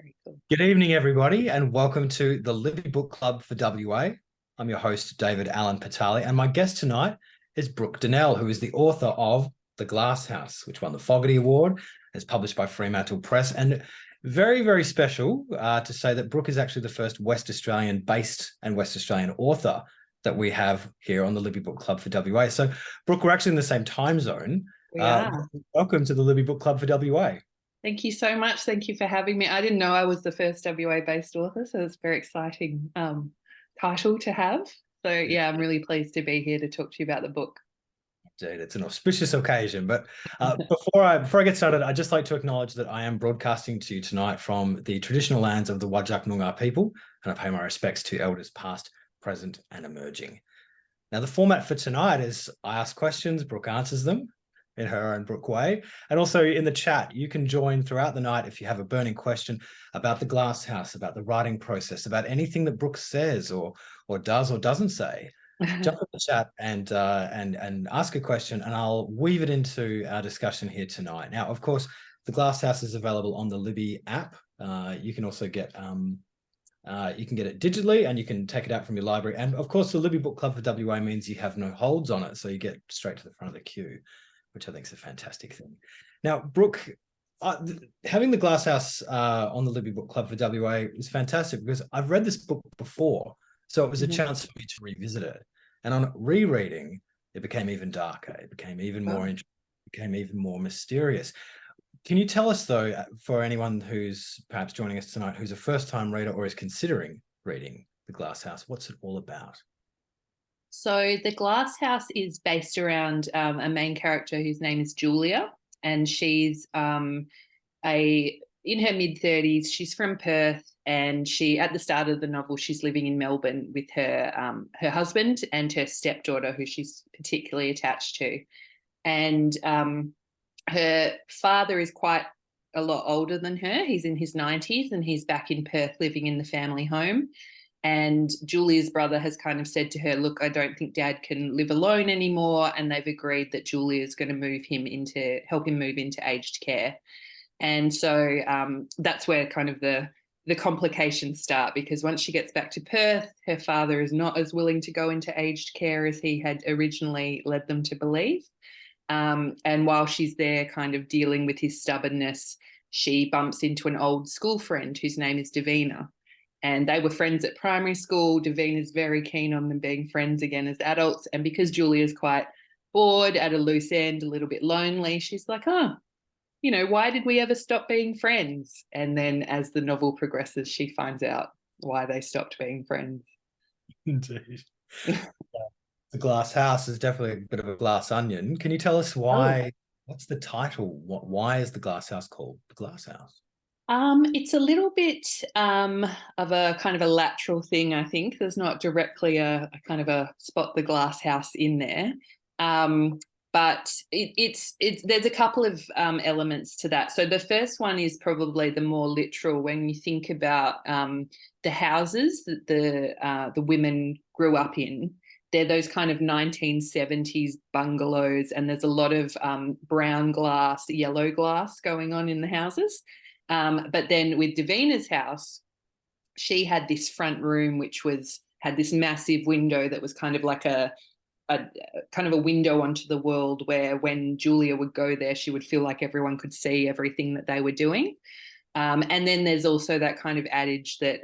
Very cool. Good evening, everybody, and welcome to the Libby Book Club for WA. I'm your host, David Allan-Petale, and my guest tonight is Brooke Dunnell, who is the author of The Glass House, which won the Fogarty Award, is published by Fremantle Press, and very, very special to say that Brooke is actually the first West Australian-based and West Australian author that we have here on the Libby Book Club for WA. So, Brooke, we're actually in the same time zone. We are. Welcome to the Libby Book Club for WA. Thank you so much. Thank you for having me. I didn't know I was the first WA-based author, so it's a very exciting title to have. So yeah, I'm really pleased to be here to talk to you about the book. Indeed, it's an auspicious occasion. But before I get started, I'd just like to acknowledge that I am broadcasting to you tonight from the traditional lands of the Whadjuk Noongar people, and I pay my respects to elders past, present, and emerging. Now, the format for tonight is I ask questions, Brooke answers them in her own Brooke way. And also in the chat, you can join throughout the night if you have a burning question about the Glass House, about the writing process, about anything that Brooke says or does or doesn't say. Jump in the chat and ask a question, and I'll weave it into our discussion here tonight. Now, of course, the Glass House is available on the Libby app. You can also get you can get it digitally, and you can take it out from your library. And of course, the Libby Book Club for WA means you have no holds on it, so you get straight to the front of the queue, which I think is a fantastic thing. Now, Brooke, having the Glass House on the Libby Book Club for WA is fantastic because I've read this book before, so it was a chance for me to revisit it. And on rereading, it became even darker. It became even more interesting. It became even more mysterious. Can you tell us, though, for anyone who's perhaps joining us tonight, who's a first-time reader or is considering reading The Glass House, what's it all about? So The Glass House is based around a main character whose name is Julia, and she's in her mid-30s. She's from Perth, and at the start of the novel, she's living in Melbourne with her husband and her stepdaughter, who she's particularly attached to. And her father is quite a lot older than her. He's in his 90s, and he's back in Perth living in the family home. And Julia's brother has kind of said to her, look, I don't think Dad can live alone anymore. And they've agreed that Julia's going to help him move into aged care. And so that's where kind of the complications start, because once she gets back to Perth, her father is not as willing to go into aged care as he had originally led them to believe. And while she's there kind of dealing with his stubbornness, she bumps into an old school friend whose name is Davina. And they were friends at primary school. Davina's very keen on them being friends again as adults. And because Julia's quite bored, at a loose end, a little bit lonely, she's like, why did we ever stop being friends? And then as the novel progresses, she finds out why they stopped being friends. Indeed. The Glass House is definitely a bit of a glass onion. Can you tell us why? What's the title? Why is the Glass House called The Glass House? It's a little bit of a kind of a lateral thing, I think. There's not directly a kind of a spot the glass house in there. But there's a couple of elements to that. So the first one is probably the more literal when you think about the houses that the women grew up in. They're those kind of 1970s bungalows, and there's a lot of brown glass, yellow glass going on in the houses. But then with Davina's house, she had this front room which had this massive window that was kind of like a kind of a window onto the world, where when Julia would go there, she would feel like everyone could see everything that they were doing. And then there's also that kind of adage that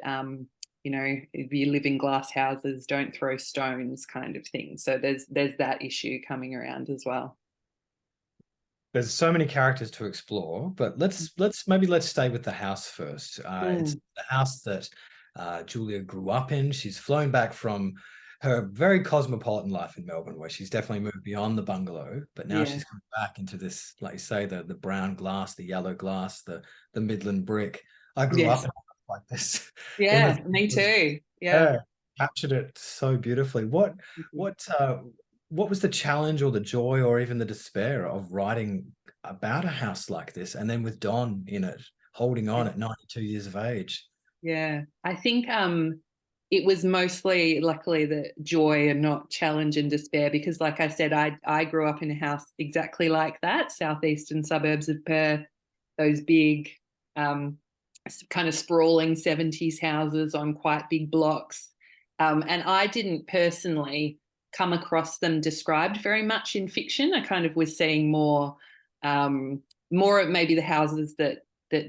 if you live in glass houses, don't throw stones, kind of thing. So there's that issue coming around as well. There's so many characters to explore, but let's stay with the house first. It's the house that Julia grew up in. She's flown back from her very cosmopolitan life in Melbourne, where she's definitely moved beyond the bungalow, but now she's come back into this, like you say, the brown glass, the yellow glass, the Midland brick. I grew up in like this. Yeah, me too. Yeah, captured it so beautifully. What was the challenge or the joy or even the despair of writing about a house like this, and then with Don in it, holding on at 92 years of age? Yeah, I think it was mostly, luckily, the joy and not challenge and despair, because like I said, I grew up in a house exactly like that, southeastern suburbs of Perth, those big kind of sprawling 70s houses on quite big blocks. And I didn't personally come across them described very much in fiction. I kind of was seeing more of maybe the houses that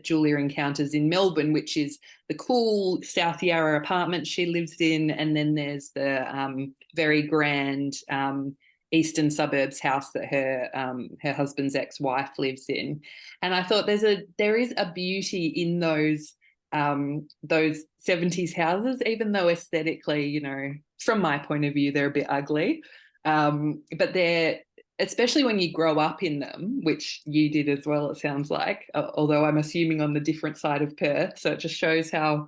Julia encounters in Melbourne, which is the cool South Yarra apartment she lives in, and then there's the very grand eastern suburbs house that her husband's ex-wife lives in. And I thought there is a beauty in those 70s houses, even though aesthetically, you know, from my point of view, they're a bit ugly. But they're, especially when you grow up in them, which you did as well, it sounds like, although I'm assuming on the different side of Perth. So it just shows how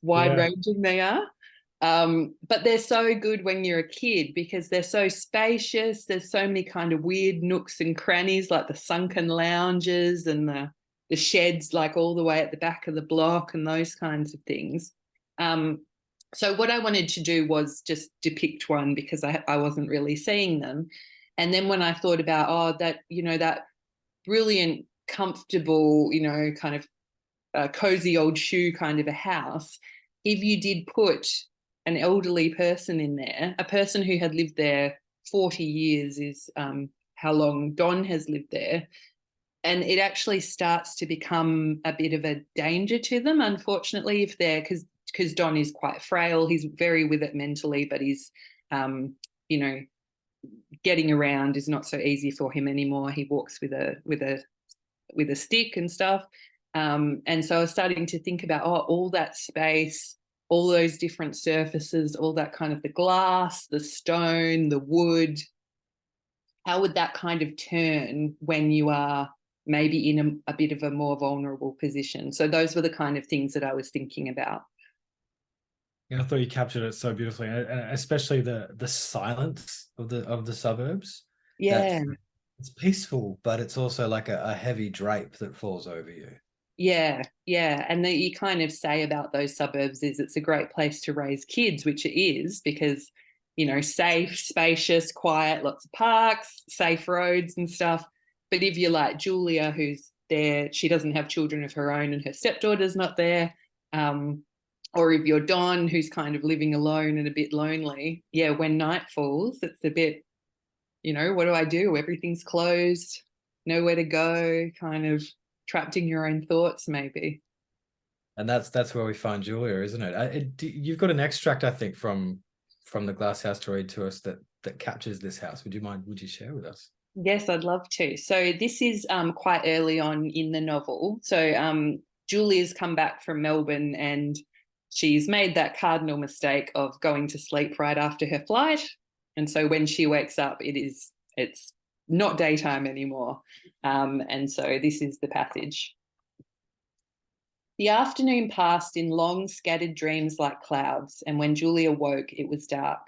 wide-ranging they are. But they're so good when you're a kid because they're so spacious. There's so many kind of weird nooks and crannies, like the sunken lounges and the sheds, like all the way at the back of the block and those kinds of things. So what I wanted to do was just depict one because I wasn't really seeing them. And then when I thought about, that brilliant, comfortable, kind of cozy old shoe kind of a house, if you did put an elderly person in there, a person who had lived there 40 years is how long Don has lived there, and it actually starts to become a bit of a danger to them, unfortunately, if they're, because Don is quite frail. He's very with it mentally, but he's, getting around is not so easy for him anymore. He walks with a stick and stuff. And so I was starting to think about, all that space, all those different surfaces, all that kind of the glass, the stone, the wood. How would that kind of turn when you are maybe in a bit of a more vulnerable position? So those were the kind of things that I was thinking about. Yeah, I thought you captured it so beautifully, and especially the silence of the suburbs. Yeah. It's peaceful, but it's also like a heavy drape that falls over you. Yeah, yeah. And that you kind of say about those suburbs is it's a great place to raise kids, which it is because, safe, spacious, quiet, lots of parks, safe roads and stuff. But if you're like Julia, who's there, she doesn't have children of her own and her stepdaughter's not there. Or if you're Don, who's kind of living alone and a bit lonely, yeah, when night falls, it's a bit, what do I do? Everything's closed, nowhere to go, kind of trapped in your own thoughts, maybe. And that's where we find Julia, isn't it? You've got an extract, I think, from the glass house to read to us that captures this house. Would you share with us? Yes, I'd love to. So this is quite early on in the novel. So Julia's come back from Melbourne and she's made that cardinal mistake of going to sleep right after her flight. And so when she wakes up, it's not daytime anymore. And so this is the passage. The afternoon passed in long, scattered dreams like clouds, and when Julia woke, it was dark.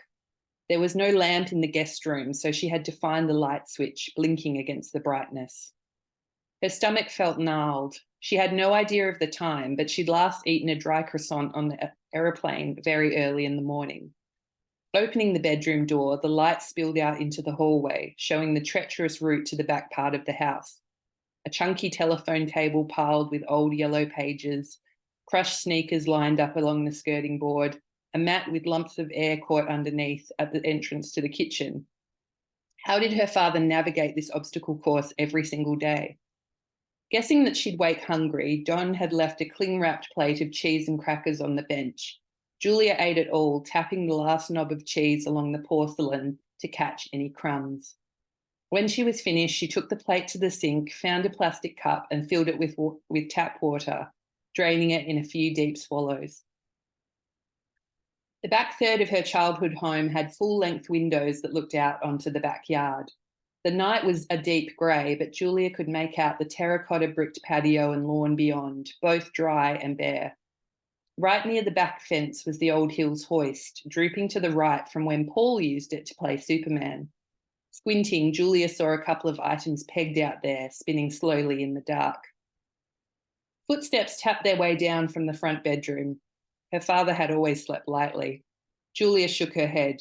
There was no lamp in the guest room, so she had to find the light switch, blinking against the brightness. Her stomach felt gnarled. She had no idea of the time, but she'd last eaten a dry croissant on the aeroplane very early in the morning. Opening the bedroom door, the light spilled out into the hallway, showing the treacherous route to the back part of the house. A chunky telephone table piled with old yellow pages, crushed sneakers lined up along the skirting board, a mat with lumps of air caught underneath at the entrance to the kitchen. How did her father navigate this obstacle course every single day? Guessing that she'd wake hungry, Don had left a cling-wrapped plate of cheese and crackers on the bench. Julia ate it all, tapping the last knob of cheese along the porcelain to catch any crumbs. When she was finished, she took the plate to the sink, found a plastic cup and filled it with tap water, draining it in a few deep swallows. The back third of her childhood home had full-length windows that looked out onto the backyard. The night was a deep grey, but Julia could make out the terracotta bricked patio and lawn beyond, both dry and bare. Right near the back fence was the old Hills hoist, drooping to the right from when Paul used it to play Superman. Squinting, Julia saw a couple of items pegged out there, spinning slowly in the dark. Footsteps tapped their way down from the front bedroom. Her father had always slept lightly. Julia shook her head.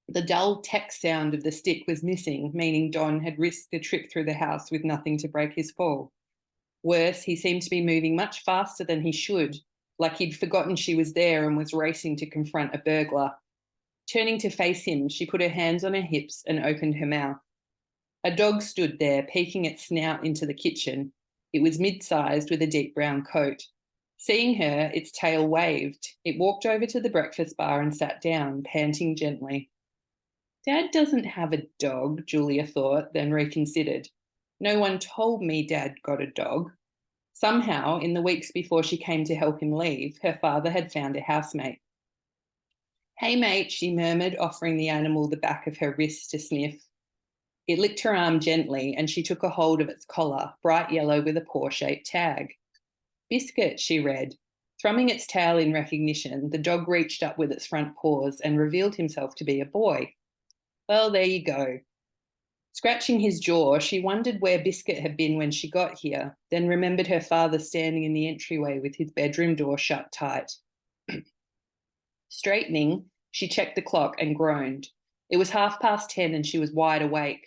The dull teck sound of the stick was missing, meaning Don had risked the trip through the house with nothing to break his fall. Worse, he seemed to be moving much faster than he should, like he'd forgotten she was there and was racing to confront a burglar. Turning to face him, she put her hands on her hips and opened her mouth. A dog stood there, peeking its snout into the kitchen. It was mid-sized with a deep brown coat. Seeing her, its tail waved. It walked over to the breakfast bar and sat down, panting gently. Dad doesn't have a dog, Julia thought, then reconsidered. No one told me Dad got a dog. Somehow, in the weeks before she came to help him leave, her father had found a housemate. Hey, mate, she murmured, offering the animal the back of her wrist to sniff. It licked her arm gently, and she took a hold of its collar, bright yellow with a paw-shaped tag. Biscuit, she read. Thrumming its tail in recognition, the dog reached up with its front paws and revealed himself to be a boy. Well, there you go. Scratching his jaw, she wondered where Biscuit had been when she got here, then remembered her father standing in the entryway with his bedroom door shut tight. Straightening, she checked the clock and groaned. It was 10:30 and she was wide awake.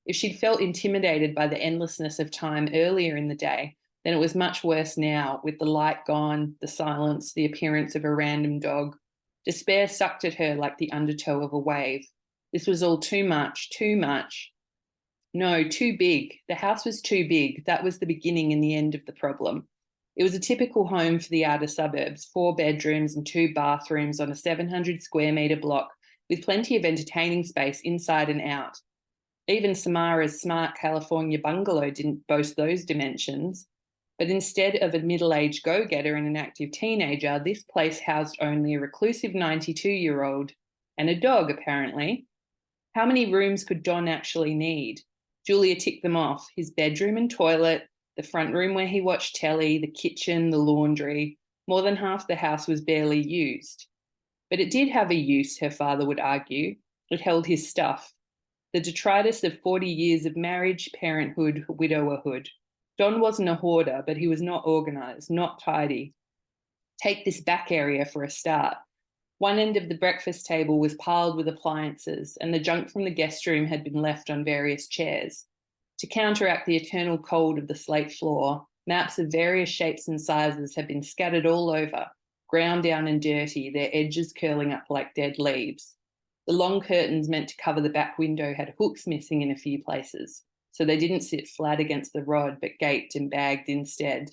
If she'd felt intimidated by the endlessness of time earlier in the day, then it was much worse now, with the light gone, the silence, the appearance of a random dog. Despair sucked at her like the undertow of a wave. This was all too much, too much. No, too big. The house was too big. That was the beginning and the end of the problem. It was a typical home for the outer suburbs, 4 bedrooms and 2 bathrooms on a 700 square metre block, with plenty of entertaining space inside and out. Even Samara's smart California bungalow didn't boast those dimensions. But instead of a middle-aged go-getter and an active teenager, this place housed only a reclusive 92-year-old and a dog, apparently. How many rooms could Don actually need? Julia ticked them off: his bedroom and toilet, the front room where he watched telly, the kitchen, the laundry. More than half the house was barely used. But it did have a use, her father would argue. It held his stuff. The detritus of 40 years of marriage, parenthood, widowerhood. Don wasn't a hoarder, but he was not organised, not tidy. Take this back area for a start. One end of the breakfast table was piled with appliances, and the junk from the guest room had been left on various chairs. To counteract the eternal cold of the slate floor, maps of various shapes and sizes had been scattered all over, ground down and dirty, their edges curling up like dead leaves. The long curtains meant to cover the back window had hooks missing in a few places, so they didn't sit flat against the rod but gaped and bagged instead.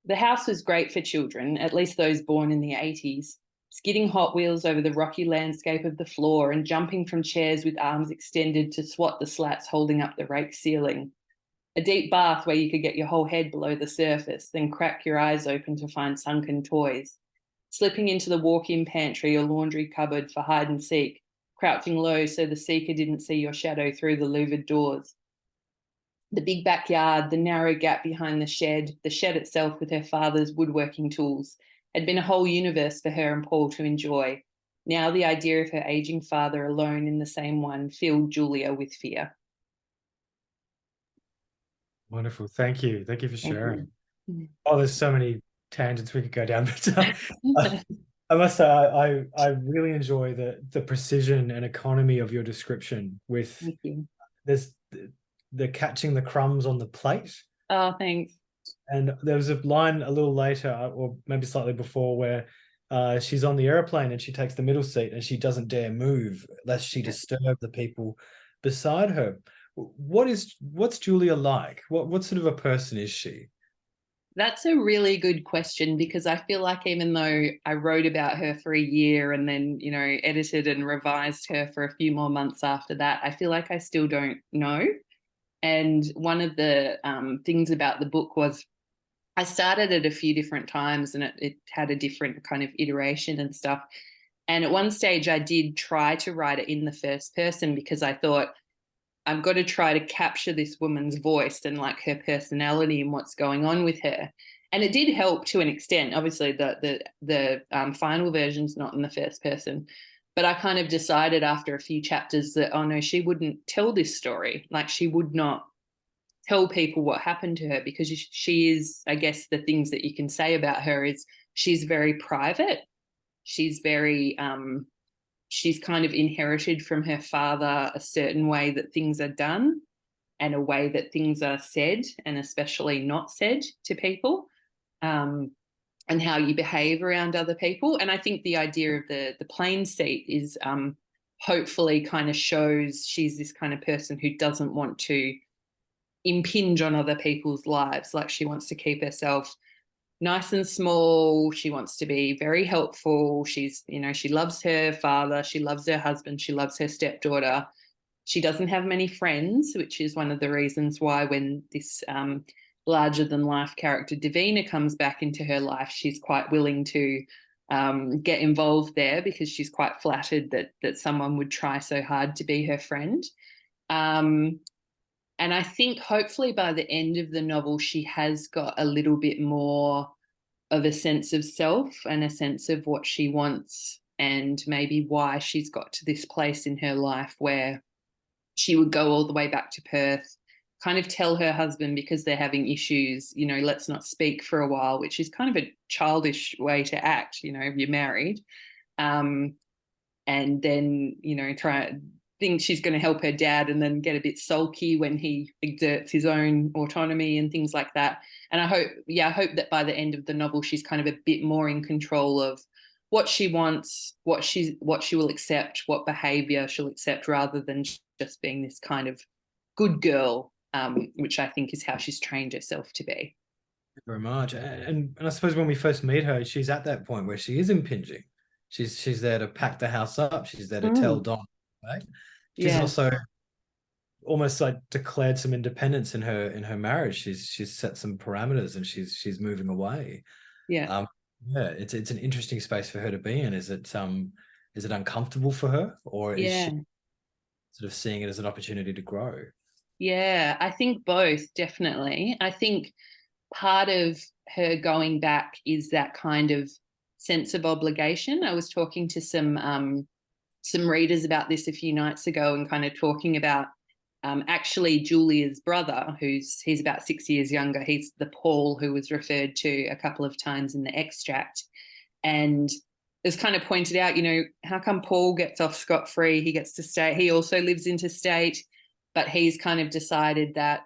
The house was great for children, at least those born in the 80s, skidding Hot Wheels over the rocky landscape of the floor and jumping from chairs with arms extended to swat the slats holding up the rake ceiling. A deep bath where you could get your whole head below the surface, then crack your eyes open to find sunken toys. Slipping into the walk-in pantry or laundry cupboard for hide and seek, crouching low so the seeker didn't see your shadow through the louvered doors. The big backyard, the narrow gap behind the shed itself with her father's woodworking tools, had been a whole universe for her and Paul to enjoy. Now the idea of her aging father alone in the same one filled Julia with fear. Wonderful. Thank you. Thank you for sharing. You. Oh, there's so many tangents we could go down. But I must say, I really enjoy the precision and economy of your description with Thank you. there's the catching the crumbs on the plate. Oh, thanks. And there was a line a little later, or maybe slightly before, where she's on the airplane and she takes the middle seat and she doesn't dare move lest she disturb the people beside her. What's Julia like? What sort of a person is she? That's a really good question, because I feel like even though I wrote about her for a year and then, edited and revised her for a few more months after that, I feel like I still don't know. And one of the things about the book was I started it a few different times and it had a different kind of iteration and stuff. And at one stage I did try to write it in the first person because I thought, I've got to try to capture this woman's voice and like her personality and what's going on with her. And it did help to an extent. Obviously, the final version's not in the first person, but I kind of decided after a few chapters that, oh no, she wouldn't tell this story. Like she would not tell people what happened to her, because she is, I guess the things that you can say about her is she's very private. She's very, she's kind of inherited from her father a certain way that things are done. and a way that things are said, and especially not said to people, and how you behave around other people. And I think the idea of the plane seat is hopefully kind of shows she's this kind of person who doesn't want to impinge on other people's lives. Like, she wants to keep herself nice and small. She wants to be very helpful. She's, she loves her father. She loves her husband. She loves her stepdaughter. She doesn't have many friends, which is one of the reasons why when this larger than life character Davina comes back into her life, she's quite willing to get involved there, because she's quite flattered that someone would try so hard to be her friend. And I think hopefully by the end of the novel, she has got a little bit more of a sense of self and a sense of what she wants, and maybe why she's got to this place in her life where she would go all the way back to Perth, kind of tell her husband, because they're having issues, let's not speak for a while, which is kind of a childish way to act, if you're married. And then, think she's going to help her dad, and then get a bit sulky when he exerts his own autonomy and things like that. And I hope that by the end of the novel, she's kind of a bit more in control of what she wants, what she will accept, what behavior she'll accept, rather than just being this kind of good girl, which I think is how she's trained herself to be. Very much. And I suppose when we first meet her, she's at that point where she is impinging. She's there to pack the house up. She's there to tell Don, right? She's also almost like declared some independence in her marriage. She's set some parameters, and she's moving away. Yeah. It's an interesting space for her to be in. Is it uncomfortable for her, or is she sort of seeing it as an opportunity to grow? Yeah, I think both, definitely. I think part of her going back is that kind of sense of obligation. I was talking to some readers about this a few nights ago, and kind of talking about actually Julia's brother, he's about 6 years younger. He's the Paul who was referred to a couple of times in the extract. And it's kind of pointed out, how come Paul gets off scot-free? He gets to stay. He also lives interstate, but he's kind of decided that,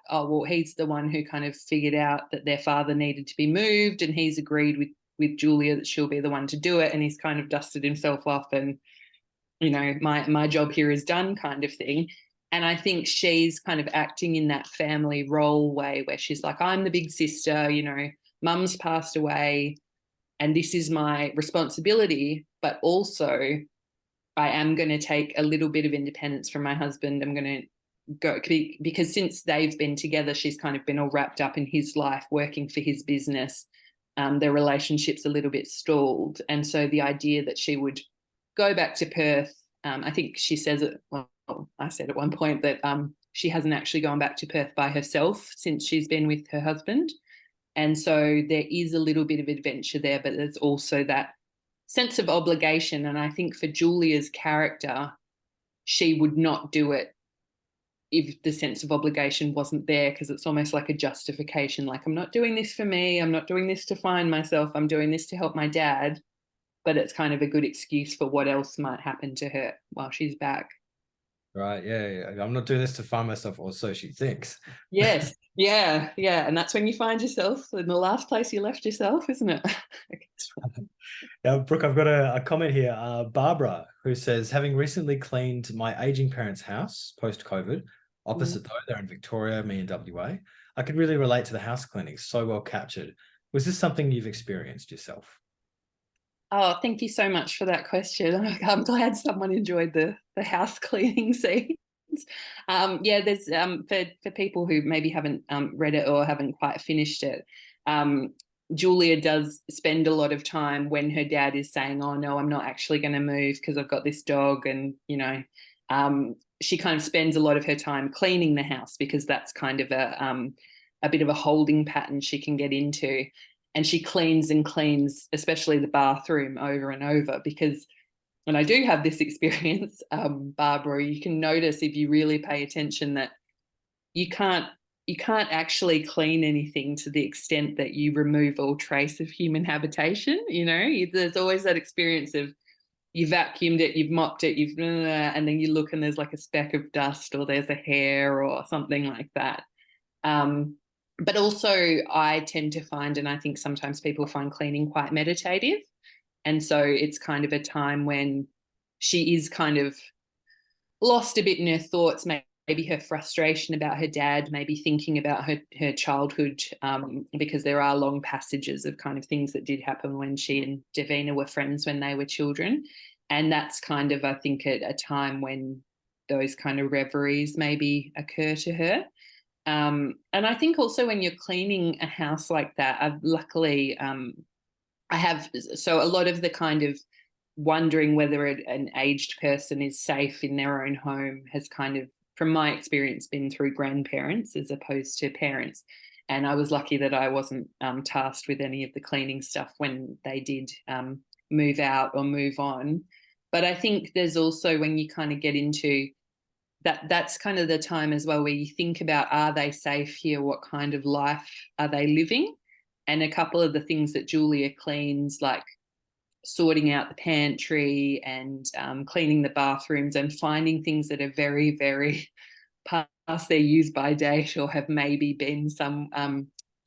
he's the one who kind of figured out that their father needed to be moved, and he's agreed with Julia that she'll be the one to do it. And he's kind of dusted himself off, and, my job here is done, kind of thing. And I think she's kind of acting in that family role way, where she's like, I'm the big sister, mum's passed away, and this is my responsibility, but also I am going to take a little bit of independence from my husband. I'm going to go, because since they've been together, she's kind of been all wrapped up in his life, working for his business. Their relationship's a little bit stalled. And so the idea that she would go back to Perth, I think she says it, I said at one point that she hasn't actually gone back to Perth by herself since she's been with her husband. And so there is a little bit of adventure there, but there's also that sense of obligation. And I think for Julia's character, she would not do it if the sense of obligation wasn't there, because it's almost like a justification. Like, I'm not doing this for me. I'm not doing this to find myself. I'm doing this to help my dad. But it's kind of a good excuse for what else might happen to her while she's back. Right. Yeah. I'm not doing this to find myself, or so she thinks. Yes. Yeah. And that's when you find yourself in the last place you left yourself, isn't it? Now, Brooke, I've got a comment here. Barbara, who says, having recently cleaned my aging parents' house post-COVID, opposite though, they're in Victoria, me in WA, I could really relate to the house cleaning. So well captured. Was this something you've experienced yourself? Oh, thank you so much for that question. I'm glad someone enjoyed the house cleaning scenes. There's for people who maybe haven't read it or haven't quite finished it, Julia does spend a lot of time when her dad is saying, oh no, I'm not actually going to move because I've got this dog, and she kind of spends a lot of her time cleaning the house, because that's kind of a bit of a holding pattern she can get into. And she cleans and cleans, especially the bathroom, over and over, because, and I do have this experience, Barbara, you can notice if you really pay attention that you can't actually clean anything to the extent that you remove all trace of human habitation. There's always that experience of you vacuumed it, you've mopped it, and then you look and there's like a speck of dust or there's a hair or something like that. But also I tend to find, and I think sometimes people find cleaning quite meditative. And so it's kind of a time when she is kind of lost a bit in her thoughts, maybe her frustration about her dad, maybe thinking about her childhood, because there are long passages of kind of things that did happen when she and Davina were friends when they were children. And that's kind of, I think, a time when those kind of reveries maybe occur to her. And I think also when you're cleaning a house like that, I've luckily, I have, so a lot of the kind of wondering whether an aged person is safe in their own home has kind of, from my experience, been through grandparents as opposed to parents. And I was lucky that I wasn't tasked with any of the cleaning stuff when they did move out or move on. But I think there's also, when you kind of get into that, that's kind of the time as well where you think about, are they safe here? What kind of life are they living? And a couple of the things that Julia cleans, like sorting out the pantry and cleaning the bathrooms and finding things that are very, very past their use by date or have maybe been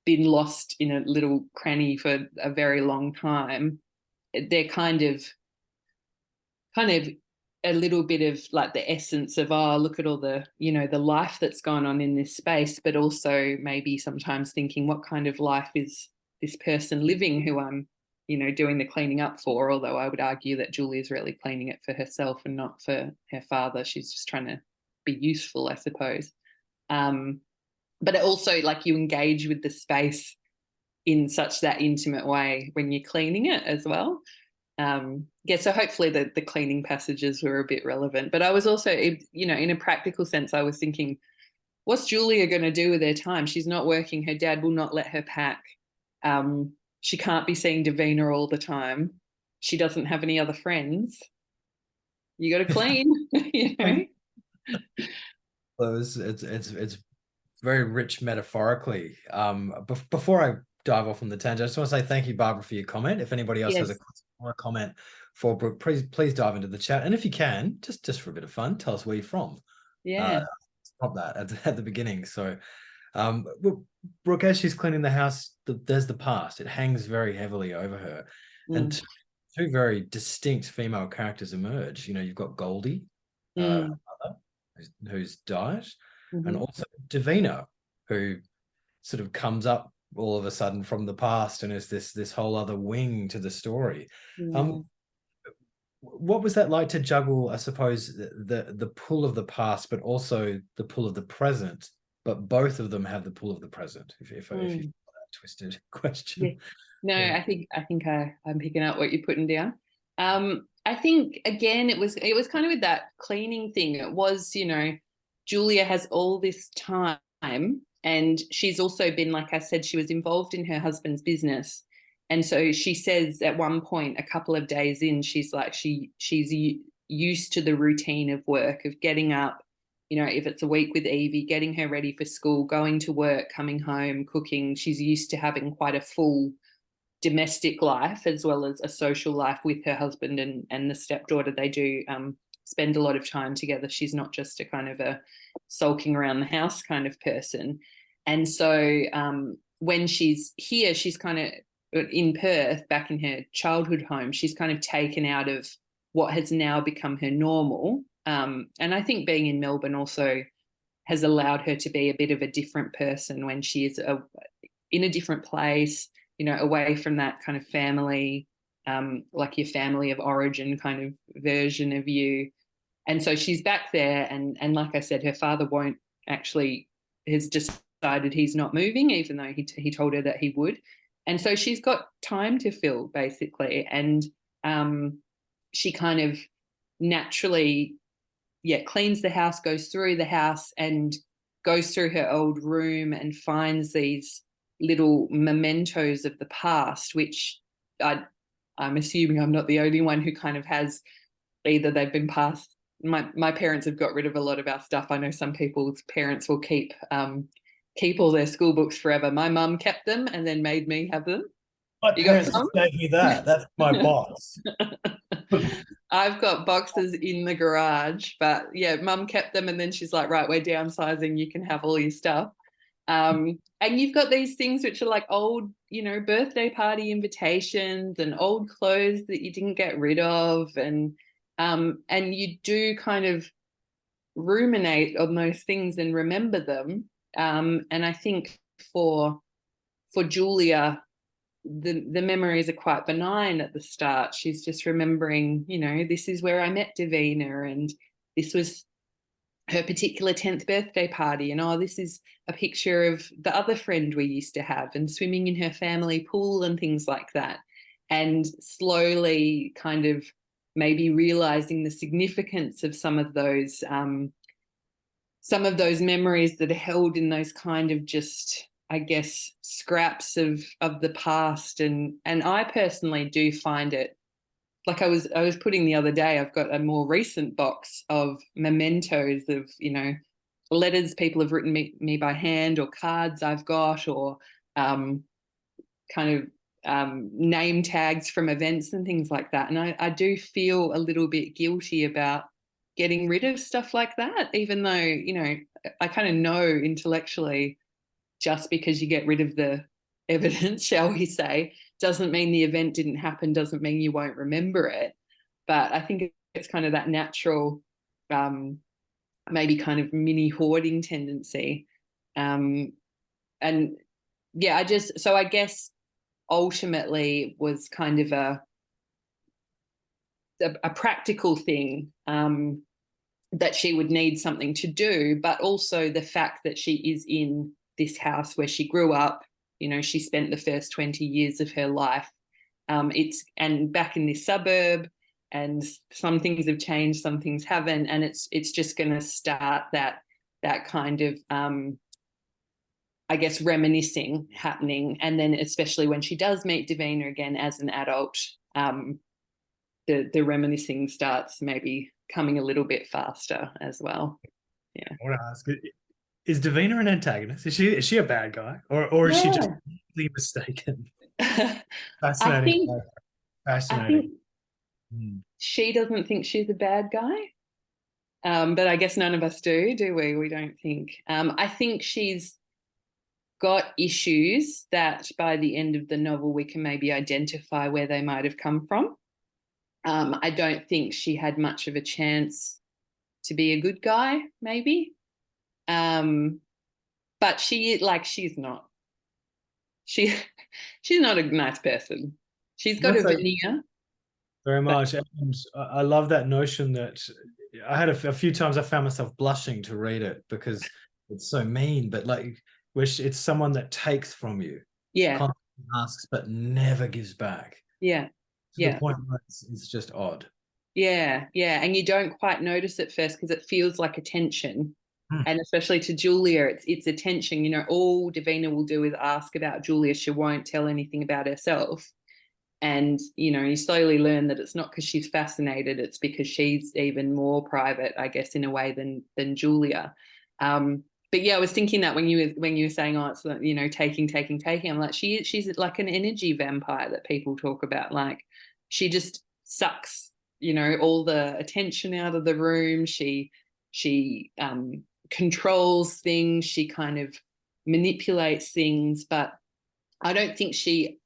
been lost in a little cranny for a very long time. They're kind of a little bit of like the essence of, oh, look at all the, the life that's gone on in this space, but also maybe sometimes thinking, what kind of life is this person living who I'm, doing the cleaning up for? Although I would argue that Julia's really cleaning it for herself and not for her father. She's just trying to be useful, I suppose. But it also, like, you engage with the space in such that intimate way when you're cleaning it as well. So hopefully the cleaning passages were a bit relevant. But I was also, in a practical sense, I was thinking, what's Julia going to do with her time? She's not working. Her dad will not let her pack. She can't be seeing Davina all the time. She doesn't have any other friends. You got to clean, Well, it's very rich metaphorically. Before I dive off on the tangent, I just want to say thank you, Barbara, for your comment. If anybody else has a question or a comment for Brooke, please dive into the chat. And if you can, just for a bit of fun, tell us where you're from. Yeah. Stop that at the beginning. So, Brooke, as she's cleaning the house, there's the past. It hangs very heavily over her. And two very distinct female characters emerge. You've got Goldie, her mother, who's died, and also Davina, who sort of comes up all of a sudden from the past and is this whole other wing to the story. What was that like to juggle, I suppose, the pull of the past, but also the pull of the present, but both of them have the pull of the present, if you follow that twisted question? Yeah. No, yeah. I think I'm picking up what you're putting down. I think, again, it was kind of with that cleaning thing. It was, Julia has all this time, and she's also been, like I said, she was involved in her husband's business. And so she says at one point, a couple of days in, she's like, she's used to the routine of work, of getting up, if it's a week with Evie, getting her ready for school, going to work, coming home, cooking. She's used to having quite a full domestic life as well as a social life with her husband and the stepdaughter. They do spend a lot of time together. She's not just a kind of a sulking around the house kind of person. And so when she's here, she's kind of in Perth, back in her childhood home, she's kind of taken out of what has now become her normal. And I think being in Melbourne also has allowed her to be a bit of a different person when she is in a different place, away from that kind of family, like your family of origin kind of version of you. And so she's back there, and like I said, her father has decided he's not moving, even though he told her that he would. And so she's got time to fill, basically. And she kind of naturally, cleans the house, goes through the house and goes through her old room and finds these little mementos of the past, which I'm assuming I'm not the only one who kind of has. Either they've been passed. My parents have got rid of a lot of our stuff. I know some people's parents will keep all their school books forever. My mum kept them and then made me have them. My parents gave me that. That's my box. I've got boxes in the garage, but yeah, Mum kept them, and then she's like, right, we're downsizing. You can have all your stuff. And you've got these things which are like old, birthday party invitations and old clothes that you didn't get rid of, and you do kind of ruminate on those things and remember them. And I think for Julia, the memories are quite benign at the start. She's just remembering, this is where I met Davina, and this was her particular 10th birthday party, and this is a picture of the other friend we used to have, and swimming in her family pool and things like that. And slowly kind of maybe realizing the significance of some of those memories that are held in those kind of just, I guess, scraps of the past. And I personally do find it, like I was putting the other day, I've got a more recent box of mementos of, letters people have written me by hand, or cards I've got, or kind of name tags from events and things like that. And I do feel a little bit guilty about getting rid of stuff like that, even though, I kind of know intellectually, just because you get rid of the evidence, shall we say, doesn't mean the event didn't happen, doesn't mean you won't remember it. But I think it's kind of that natural, maybe kind of mini hoarding tendency. And yeah, I guess ultimately was kind of a practical thing, that she would need something to do, but also the fact that she is in this house where she grew up. She spent the first 20 years of her life. And back in this suburb, and some things have changed, some things haven't, and it's just going to start that kind of, I guess, reminiscing happening. And then especially when she does meet Davina again as an adult, the reminiscing starts maybe coming a little bit faster as well. Yeah. I want to ask, is Davina an antagonist? Is she a bad guy, or is she just completely mistaken? Fascinating. I think Mm. she doesn't think she's a bad guy. But I guess none of us do we? We don't think. I think she's got issues that by the end of the novel we can maybe identify where they might have come from. I don't think she had much of a chance to be a good guy, maybe. But she's not. She's not a nice person. She's got a veneer. Very much. And I love that notion that I had a few times I found myself blushing to read it because it's so mean, but like, it's someone that takes from you. Yeah. Constantly asks, but never gives back. Yeah. To the point where it's just odd. Yeah. Yeah. And you don't quite notice at first because it feels like attention. And especially to Julia, it's attention. All Davina will do is ask about Julia. She won't tell anything about herself. And, you slowly learn that it's not because she's fascinated, it's because she's even more private, I guess, in a way than Julia. But yeah, I was thinking that when you were saying, it's taking, I'm like, she's like an energy vampire that people talk about. Like, she just sucks, all the attention out of the room. She controls things. She kind of manipulates things, but I don't think she,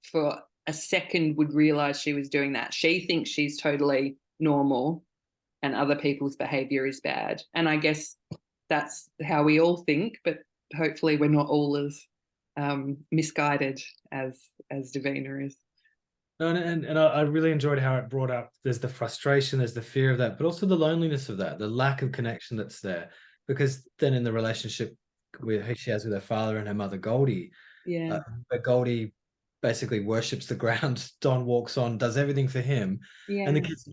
for a second, would realize she was doing that. She thinks she's totally normal and other people's behavior is bad. And I guess that's how we all think, but hopefully we're not all as misguided as Davina is. No, and I really enjoyed how it brought up, there's the frustration, there's the fear of that, but also the loneliness of that, the lack of connection that's there. Because then in the relationship she has with her father and her mother, Goldie, but Goldie basically worships the ground. Don walks on, does everything for him, and the kids do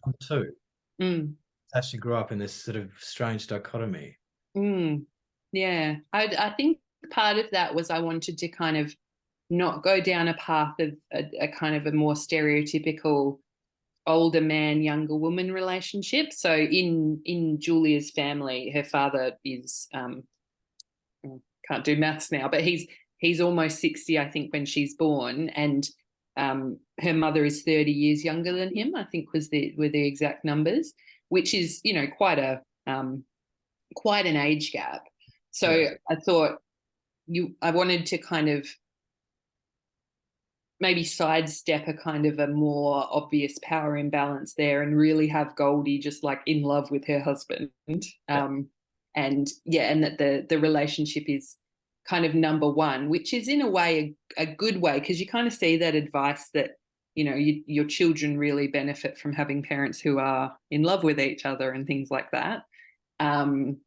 too. As she grew up in this sort of strange dichotomy. Yeah, I think part of that was I wanted to kind of not go down a path of a kind of a more stereotypical older man, younger woman relationship. So in Julia's family, her father is can't do maths now, but he's almost 60, I think, when she's born, and her mother is 30 years younger than him, I think were the exact numbers, which is, you know, quite an age gap. So Yeah. I thought I wanted to kind of maybe sidestep a kind of a more obvious power imbalance there and really have Goldie just like in love with her husband. Yeah. And that the relationship is kind of number one, which is in a way a good way, because you kind of see that advice that, you know, your children really benefit from having parents who are in love with each other and things like that. And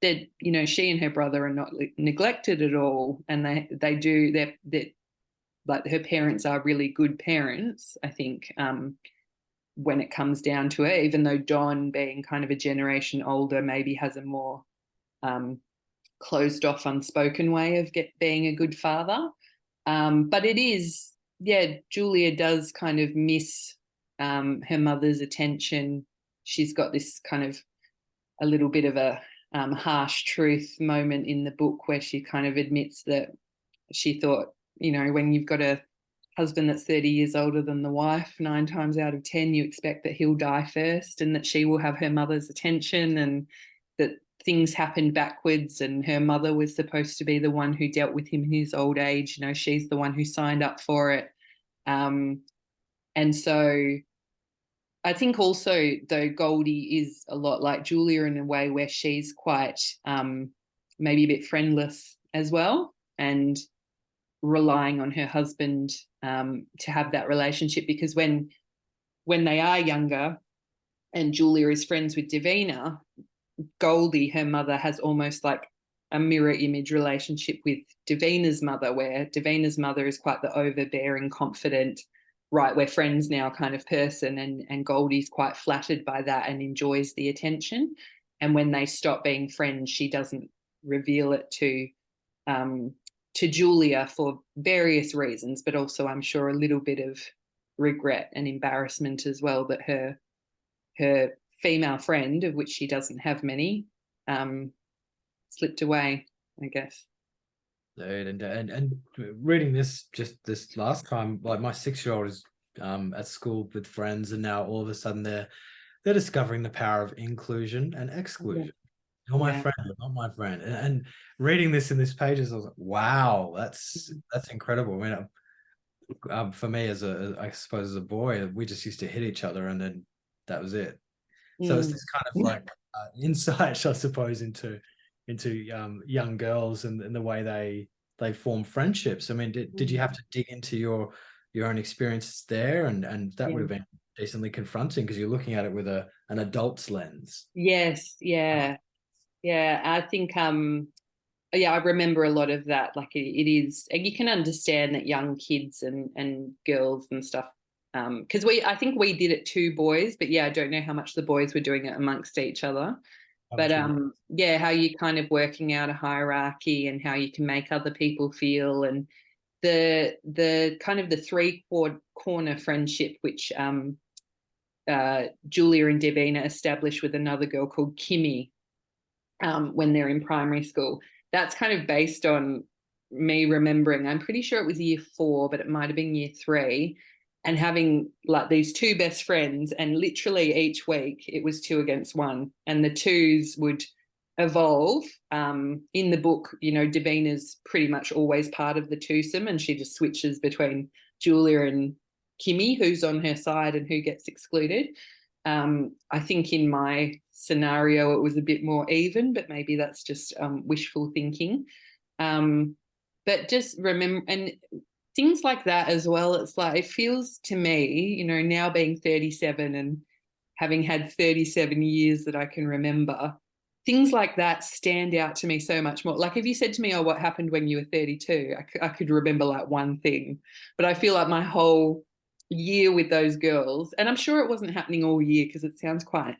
that, you know, she and her brother are not neglected at all, and they're like her parents are really good parents, I think, when it comes down to it, even though Don, being kind of a generation older, maybe has a more closed off, unspoken way of being a good father. But it is, yeah, Julia does kind of miss her mother's attention. She's got this kind of a little bit of a harsh truth moment in the book where she kind of admits that she thought, you know, when you've got a husband that's 30 years older than the wife, 9 times out of 10, you expect that he'll die first and that she will have her mother's attention, and that things happened backwards, and her mother was supposed to be the one who dealt with him in his old age. You know, she's the one who signed up for it. And so I think also, though, Goldie is a lot like Julia in a way where she's quite maybe a bit friendless as well, and relying on her husband to have that relationship, because when they are younger and Julia is friends with Davina, Goldie, her mother, has almost like a mirror image relationship with Davina's mother, where Davina's mother is quite the overbearing, confident, right, we're friends now kind of person, and Goldie's quite flattered by that and enjoys the attention. And when they stop being friends, she doesn't reveal it to Julia for various reasons, but also I'm sure a little bit of regret and embarrassment as well, that her female friend, of which she doesn't have many, slipped away, I guess. Dude, and reading this just this last time, like my 6-year-old is at school with friends, and now all of a sudden they're discovering the power of inclusion and exclusion. You're my Yeah. friend, you're not my friend. And reading this in these pages, I was like, wow, that's incredible. I mean, for me I suppose as a boy, we just used to hit each other, and then that was it. So it's Mm. this kind of like insight, I suppose, into young girls and the way they form friendships. I mean, did you have to dig into your own experiences there, and that would Yeah. have been decently confronting because you're looking at it with an adult's lens. Yes, yeah. Yeah, I think yeah, I remember a lot of that. Like it is, and you can understand that young kids and girls and stuff, because I think we did it to boys, but yeah, I don't know how much the boys were doing it amongst each other. But yeah, how you kind of working out a hierarchy and how you can make other people feel, and the kind of the corner friendship which Julia and Davina established with another girl called Kimmy, when they're in primary school. That's kind of based on me remembering, I'm pretty sure it was year 4, but it might have been year 3, and having like these 2 best friends, and literally each week it was 2 against 1, and the 2s would evolve. In the book, you know, Davina's pretty much always part of the twosome, and she just switches between Julia and Kimmy, who's on her side and who gets excluded. I think in my scenario it was a bit more even, but maybe that's just wishful thinking. But just remember, and things like that as well, it's like, it feels to me, you know, now being 37 and having had 37 years that I can remember, things like that stand out to me so much more. Like if you said to me, oh, what happened when you were 32, I could remember like one thing, but I feel like my whole year with those girls, and I'm sure it wasn't happening all year because it sounds quite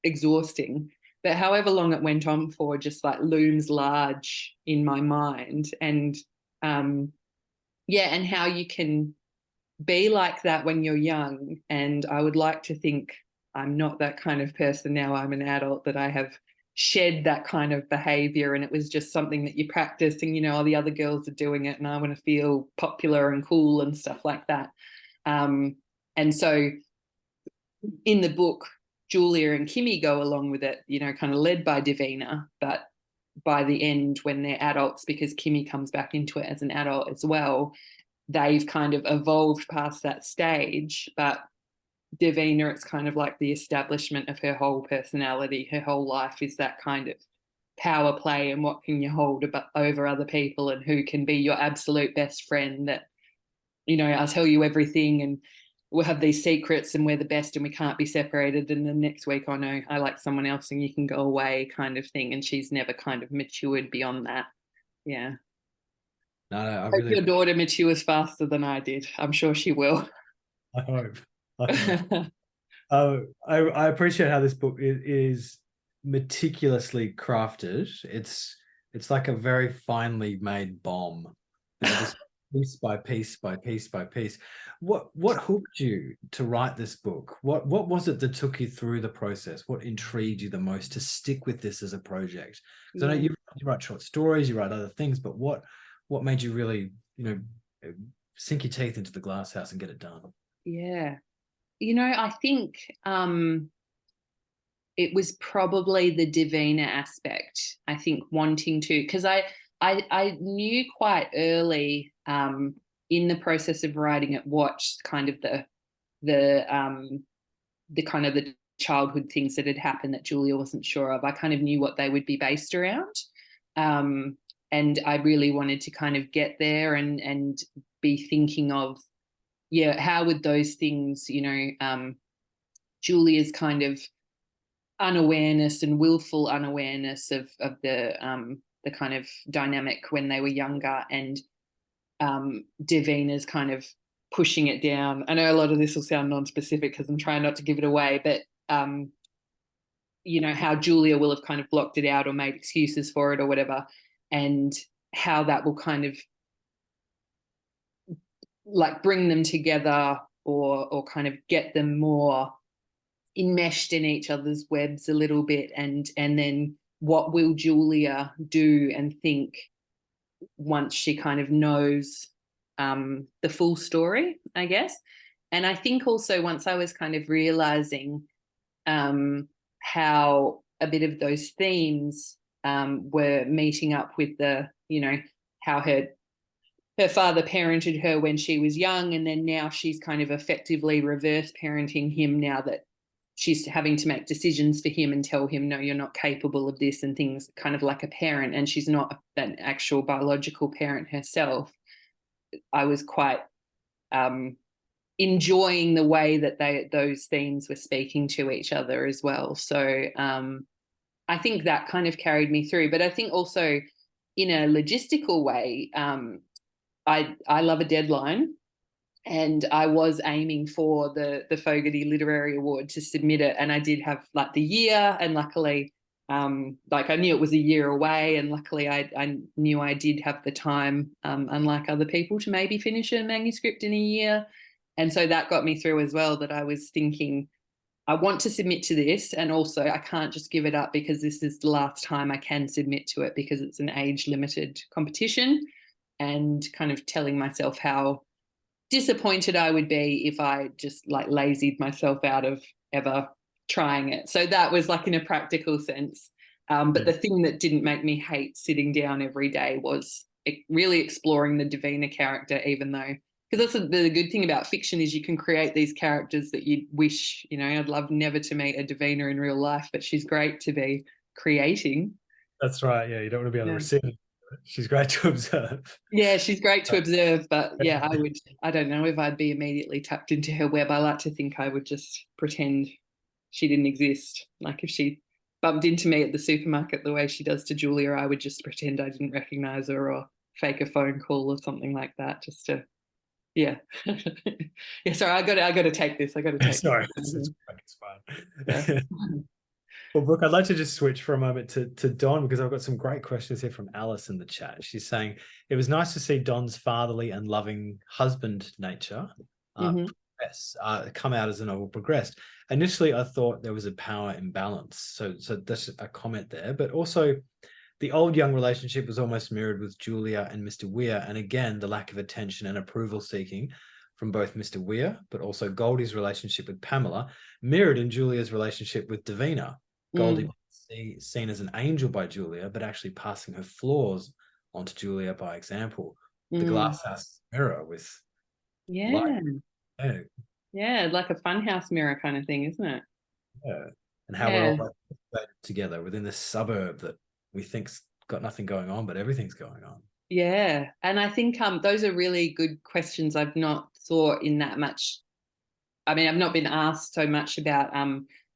exhausting, but however long it went on for, just like looms large in my mind. And yeah, and how you can be like that when you're young. And I would like to think I'm not that kind of person now. I'm an adult, that I have shed that kind of behavior, and it was just something that you practice, and all the other girls are doing it and I want to feel popular and cool and stuff like that. And so in the book, Julia and Kimmy go along with it, kind of led by Davina, but by the end, when they're adults, because Kimmy comes back into it as an adult as well, they've kind of evolved past that stage. But Davina, it's kind of like the establishment of her whole personality. Her whole life is that kind of power play, and what can you hold over other people, and who can be your absolute best friend that, I'll tell you everything and we'll have these secrets and we're the best and we can't be separated. And the next week, oh no, I like someone else and you can go away, kind of thing. And she's never kind of matured beyond that. Yeah. No, I Hope really, your daughter matures faster than I did. I'm sure she will. I hope. I appreciate how this book is meticulously crafted. It's like a very finely made bomb. Just piece by piece by piece by piece. What hooked you to write this book? What was it that took you through the process? What intrigued you the most to stick with this as a project? Because I know you write short stories, you write other things, but what made you really, sink your teeth into the glass house and get it done? Yeah. I think it was probably the Davina aspect. I think wanting to, because I knew quite early in the process of writing it, watched kind of the kind of the childhood things that had happened that Julia wasn't sure of. I kind of knew what they would be based around. And I really wanted to kind of get there and be thinking of, how would those things, Julia's kind of unawareness and willful unawareness of the kind of dynamic when they were younger, and Davina's kind of pushing it down. I know a lot of this will sound non-specific because I'm trying not to give it away, but how Julia will have kind of blocked it out or made excuses for it or whatever, and how that will kind of like bring them together or kind of get them more enmeshed in each other's webs a little bit, and then what will Julia do and think once she kind of knows the full story, I guess. And I think also once I was kind of realizing how a bit of those themes were meeting up with the, how her father parented her when she was young, and then now she's kind of effectively reverse parenting him now that she's having to make decisions for him and tell him, no, you're not capable of this, and things, kind of like a parent, and she's not an actual biological parent herself. I was quite enjoying the way that those themes were speaking to each other as well. So I think that kind of carried me through. But I think also in a logistical way, I love a deadline, and I was aiming for the Fogarty Literary Award to submit it, and I did have like the year, and luckily like I knew it was a year away, and luckily I knew I did have the time, unlike other people, to maybe finish a manuscript in a year. And so that got me through as well, that I was thinking, I want to submit to this, and also I can't just give it up because this is the last time I can submit to it because it's an age-limited competition, and kind of telling myself how disappointed I would be if I just like lazied myself out of ever trying it. So that was like in a practical sense. But the thing that didn't make me hate sitting down every day was really exploring the Davina character, even though, because that's the good thing about fiction is you can create these characters that you wish, I'd love never to meet a Davina in real life, but she's great to be creating. That's right. Yeah, you don't want to be on the receiving. She's great to observe. Yeah, she's great to observe, but yeah, I don't know if I'd be immediately tucked into her web. I like to think I would just pretend she didn't exist. Like if she bumped into me at the supermarket the way she does to Julia, I would just pretend I didn't recognize her or fake a phone call or something like that, just to, yeah. Yeah, sorry, I got to take this. Sorry, it's fine. Yeah. Well, Brooke, I'd like to just switch for a moment to Don, because I've got some great questions here from Alice in the chat. She's saying, it was nice to see Don's fatherly and loving husband nature come out as the novel progressed. Initially, I thought there was a power imbalance. So that's a comment there. But also, the old-young relationship was almost mirrored with Julia and Mr. Weir. And again, the lack of attention and approval seeking from both Mr. Weir, but also Goldie's relationship with Pamela, mirrored in Julia's relationship with Davina. Goldie seen as an angel by Julia, but actually passing her flaws onto Julia by example. The glass house mirror with light. Yeah. Yeah, like a funhouse mirror kind of thing, isn't it? Yeah. And how we're all like together within this suburb that we think's got nothing going on, but everything's going on. Yeah. And I think those are really good questions. I've not thought in that much. I mean, I've not been asked so much about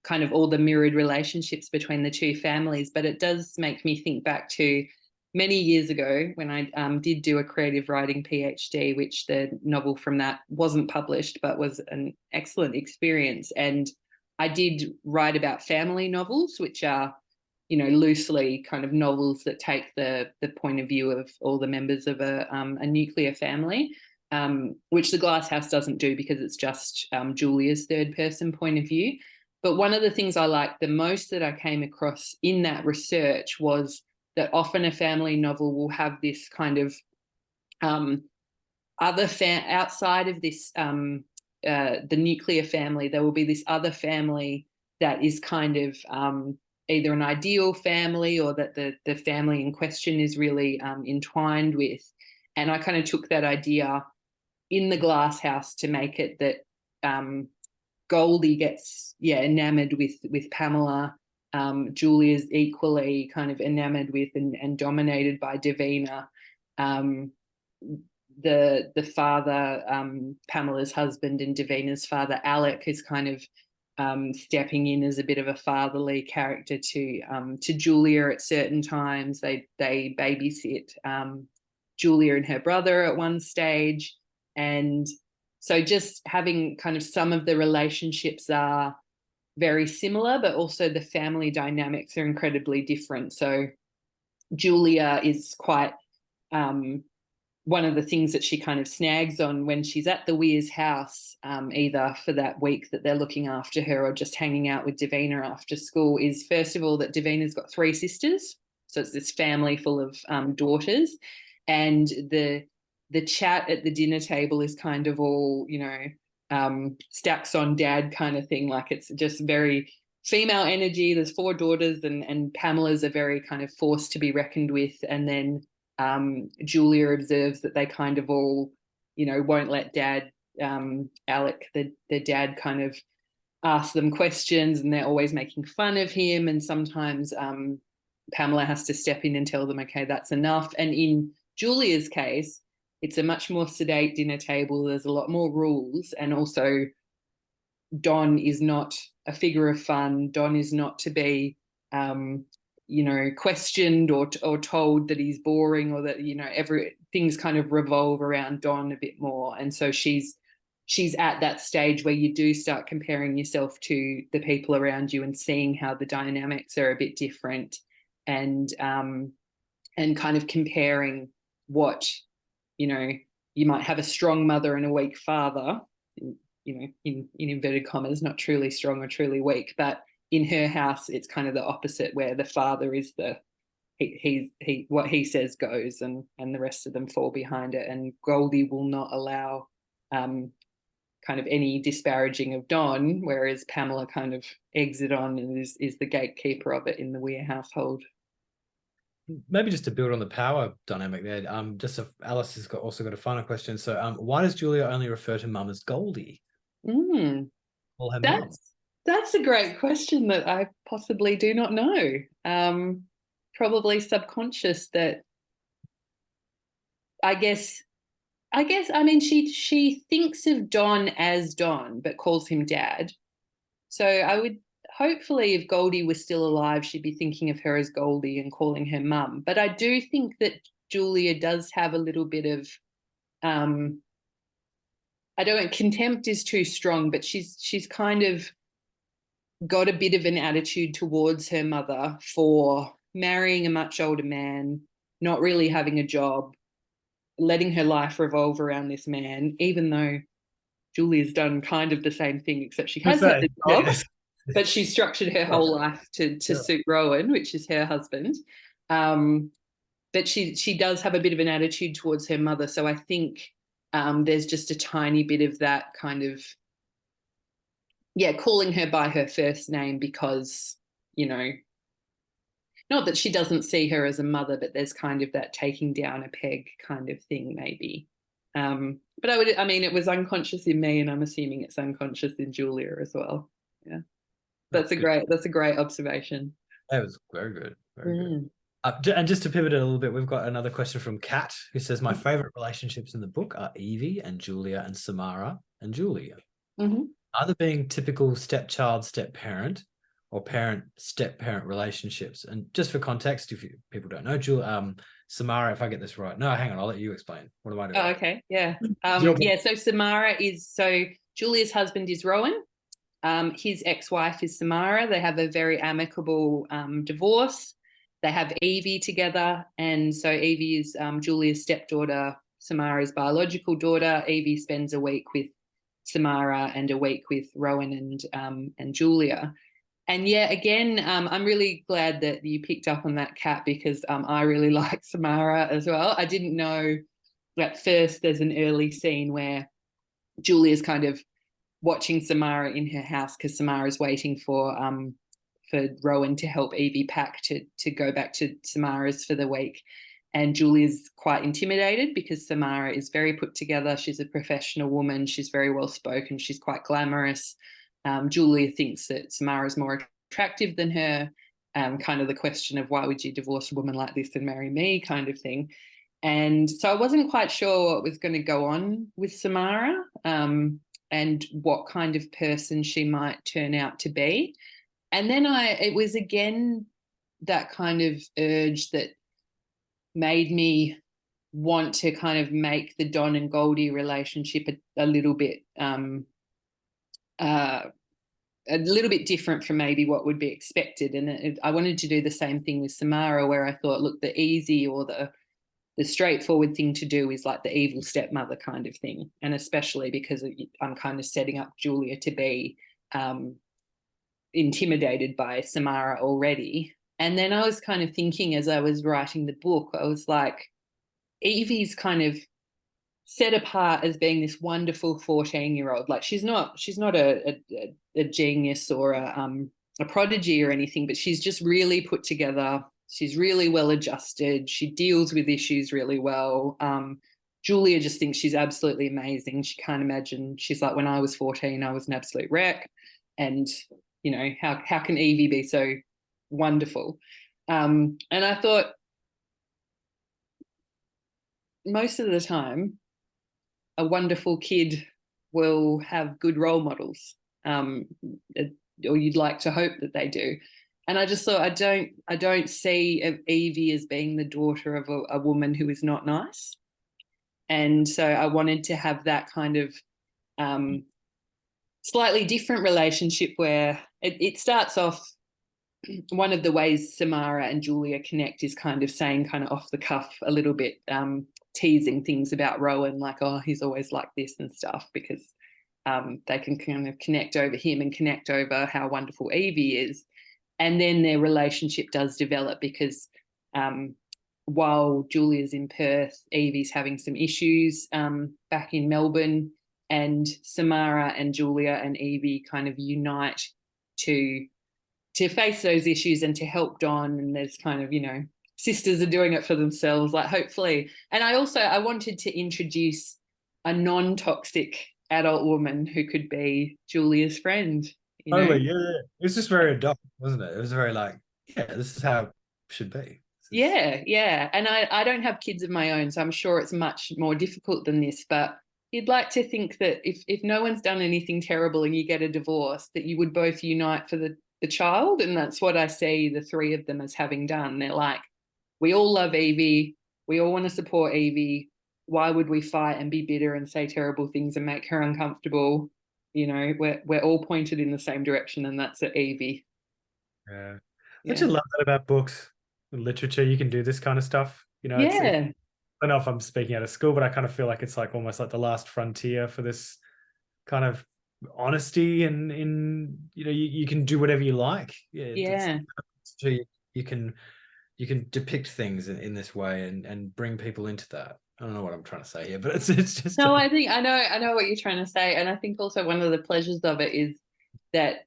kind of all the mirrored relationships between the two families, but it does make me think back to many years ago when I did do a creative writing PhD, which the novel from that wasn't published, but was an excellent experience. And I did write about family novels, which are, you know, loosely kind of novels that take the point of view of all the members of a nuclear family, which The Glass House doesn't do because it's just Julia's third person point of view. But one of the things I liked the most that I came across in that research was that often a family novel will have this kind of outside of this the nuclear family, there will be this other family that is kind of either an ideal family or that the family in question is really entwined with. And I kind of took that idea in The Glass House to make it that Goldie gets enamored with Pamela. Julia's equally kind of enamored with and dominated by Davina. The father, Pamela's husband, and Davina's father, Alec, is kind of stepping in as a bit of a fatherly character to Julia at certain times. They babysit Julia and her brother at one stage, and so just having kind of some of the relationships are very similar, but also the family dynamics are incredibly different. So Julia is quite one of the things that she kind of snags on when she's at the Weir's house, either for that week that they're looking after her or just hanging out with Davina after school, is first of all that Davina's got 3 sisters. So it's this family full of daughters. And the chat at the dinner table is kind of all, you know, stacks on dad kind of thing. Like it's just very female energy. There's 4 daughters and Pamela's a very kind of force to be reckoned with. And then Julia observes that they kind of all, you know, won't let dad, Alec, the dad, kind of ask them questions, and they're always making fun of him. And sometimes Pamela has to step in and tell them, okay, that's enough. And in Julia's case, it's a much more sedate dinner table. There's a lot more rules. And also Don is not a figure of fun. Don is not to be you know, questioned or told that he's boring, or that, you know, things kind of revolve around Don a bit more. And so she's at that stage where you do start comparing yourself to the people around you and seeing how the dynamics are a bit different, and kind of comparing what, you know, you might have a strong mother and a weak father, you know, in inverted commas, not truly strong or truly weak, but in her house, it's kind of the opposite, where the father is he what he says goes, and the rest of them fall behind it. And Goldie will not allow kind of any disparaging of Don, whereas Pamela kind of eggs it on and is the gatekeeper of it in the Weir household. Maybe just to build on the power dynamic there, Alice has also got a final question. So why does Julia only refer to mum as Goldie? Call her mum. That's a great question that I possibly do not know. Probably subconscious. That I guess I mean she thinks of Don as Don but calls him Dad. So I would, hopefully, if Goldie was still alive, she'd be thinking of her as Goldie and calling her mum. But I do think that Julia does have a little bit of I don't, contempt is too strong, but she's kind of got a bit of an attitude towards her mother for marrying a much older man, not really having a job, letting her life revolve around this man, even though Julia's done kind of the same thing, except she Who's has had that? the job, Yes. but she's structured her whole life to Yeah. suit Rowan, which is her husband. Um, but she does have a bit of an attitude towards her mother. So I think there's just a tiny bit of that kind of, yeah, calling her by her first name because, you know, not that she doesn't see her as a mother, but there's kind of that taking down a peg kind of thing, maybe. But I mean, it was unconscious in me, and I'm assuming it's unconscious in Julia as well. Yeah, That's good. that's a great observation. That was very good. Very good. Mm. And just to pivot it a little bit, we've got another question from Kat, who says, my favorite relationships in the book are Evie and Julia and Samara and Julia. Mm-hmm. Either being typical stepchild, step-parent, or parent-step-parent relationships. And just for context, if people don't know, Samara, if I get this right. No, hang on, I'll let you explain. What am I doing? Oh, okay. Yeah. Your- Yeah. So Samara so Julia's husband is Rowan. His ex-wife is Samara. They have a very amicable divorce. They have Evie together. And so Evie is Julia's stepdaughter, Samara's biological daughter. Evie spends a week with Samara and a week with Rowan and Julia. And yeah, again, I'm really glad that you picked up on that, Kat, because I really like Samara as well. I didn't know at first there's an early scene where Julia's kind of watching Samara in her house because Samara's waiting for Rowan to help Evie pack to go back to Samara's for the week. And Julia's quite intimidated because Samara is very put together. She's a professional woman. She's very well spoken. She's quite glamorous. Julia thinks that Samara is more attractive than her. Kind of the question of why would you divorce a woman like this and marry me kind of thing. And so I wasn't quite sure what was going to go on with Samara and what kind of person she might turn out to be. And then it was again that kind of urge that made me want to kind of make the Don and Goldie relationship a little bit different from maybe what would be expected. And I wanted to do the same thing with Samara, where I thought, look, the easy or the straightforward thing to do is like the evil stepmother kind of thing. And especially because I'm kind of setting up Julia to be intimidated by Samara already. And then I was kind of thinking as I was writing the book, I was like, Evie's kind of set apart as being this wonderful 14-year-old. Like she's not a genius or a prodigy or anything, but she's just really put together. She's really well adjusted. She deals with issues really well. Julia just thinks she's absolutely amazing. She can't imagine. She's like, when I was 14, I was an absolute wreck. And, you know, how can Evie be so wonderful? And I thought most of the time, a wonderful kid will have good role models, or you'd like to hope that they do. And I just thought I don't see Evie as being the daughter of a woman who is not nice. And so I wanted to have that kind of slightly different relationship where it starts off. One of the ways Samara and Julia connect is kind of saying, kind of off the cuff, a little bit teasing things about Rowan, like, oh, he's always like this and stuff, because they can kind of connect over him and connect over how wonderful Evie is. And then their relationship does develop because while Julia's in Perth, Evie's having some issues back in Melbourne, and Samara and Julia and Evie kind of unite to face those issues and to help Don. And there's kind of, you know, sisters are doing it for themselves, like hopefully. And I wanted to introduce a non-toxic adult woman who could be Julia's friend. You know? Totally, yeah. It was just very adult, wasn't it? It was very like, yeah, this is how it should be. Yeah. And I don't have kids of my own, so I'm sure it's much more difficult than this. But you'd like to think that if no one's done anything terrible and you get a divorce, that you would both unite for the child. And that's what I see the three of them as having done. They're like, we all love Evie. We all want to support Evie. Why would we fight and be bitter and say terrible things and make her uncomfortable? You know, we're all pointed in the same direction, and that's at Evie. Yeah. Yeah. Don't you love that about books and literature? You can do this kind of stuff. You know, I don't know if I'm speaking out of school, but I kind of feel like it's like almost like the last frontier for this kind of honesty, and in you can do whatever you like. Yeah. So you can depict things in this way, and bring people into that. I don't know what I'm trying to say here, but it's just No, I think I know what you're trying to say. And I think also one of the pleasures of it is that,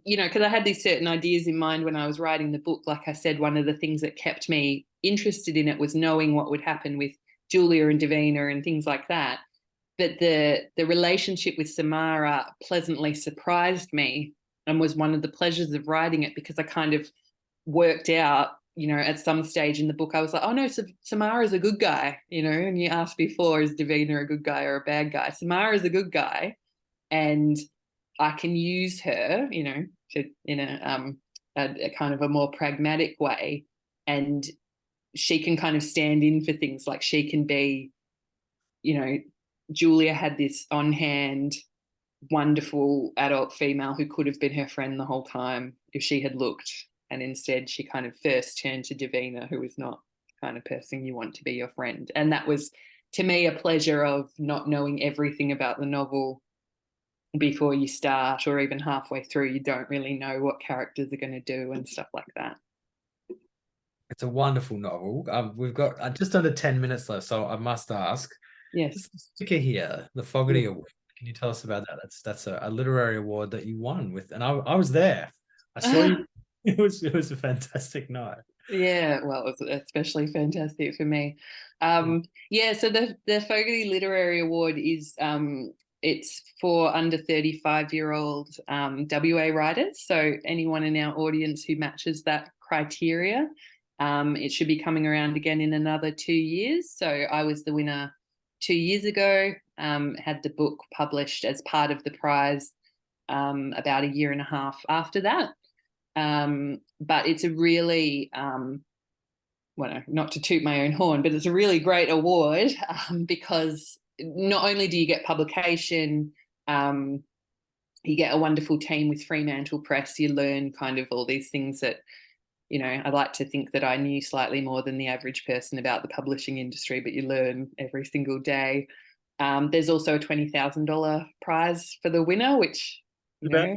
because I had these certain ideas in mind when I was writing the book. Like I said, one of the things that kept me interested in it was knowing what would happen with Julia and Davina and things like that. But the relationship with Samara pleasantly surprised me, and was one of the pleasures of writing it, because I kind of worked out, at some stage in the book, I was like, oh no, Samara's a good guy, and you asked before, is Davina a good guy or a bad guy? Samara's a good guy, and I can use her, to in a kind of a more pragmatic way, and she can kind of stand in for things. Like she can be, Julia had this on hand, wonderful adult female who could have been her friend the whole time if she had looked. And instead, she kind of first turned to Davina, who is not the kind of person you want to be your friend. And that was, to me, a pleasure of not knowing everything about the novel before you start, or even halfway through. You don't really know what characters are going to do and stuff like that. It's a wonderful novel. We've got just under 10 minutes left, so I must ask. Yes. This sticker here, the Fogarty Award. Can you tell us about that? That's a literary award that you won with, and I was there. I saw you. It was a fantastic night. Yeah, well, it was especially fantastic for me. Yeah, so the Fogarty Literary Award is it's for under 35-year-old WA writers. So anyone in our audience who matches that criteria. It should be coming around again in another 2 years. So I was the winner 2 years ago, had the book published as part of the prize about a year and a half after that. But it's a really, well, not to toot my own horn, but it's a really great award, because not only do you get publication, you get a wonderful team with Fremantle Press. You learn kind of all these things that, I like to think that I knew slightly more than the average person about the publishing industry, but you learn every single day. There's also a $20,000 prize for the winner, which, yeah.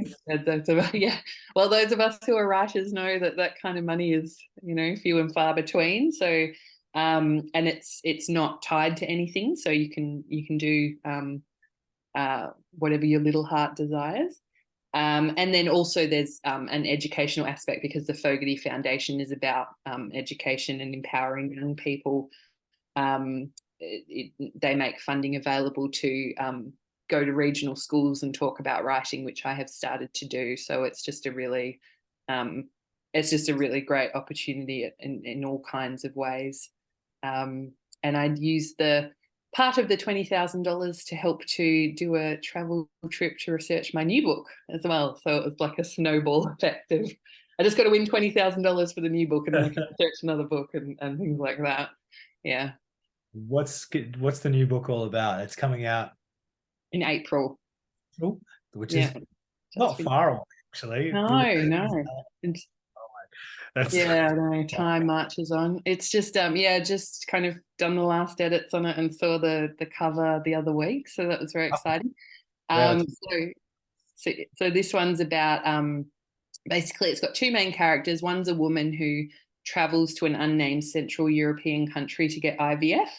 Well, those of us who are writers know that kind of money is, few and far between. So, and it's not tied to anything, so you can do whatever your little heart desires. And then also there's an educational aspect, because the Fogarty Foundation is about education and empowering young people. They make funding available to go to regional schools and talk about writing, which I have started to do. So it's just a really great opportunity in all kinds of ways. And I'd use the part of the $20,000 to help to do a travel trip to research my new book as well. So it was like a snowball effect of, I just got to win $20,000 for the new book, and then I can research another book and things like that. Yeah. What's the new book all about? It's coming out in April, which is not far away, actually. No. Yeah, no, time marches on. It's just just kind of done the last edits on it and saw the cover the other week, so that was very exciting. So this one's about basically, it's got two main characters. One's a woman who travels to an unnamed Central European country to get IVF,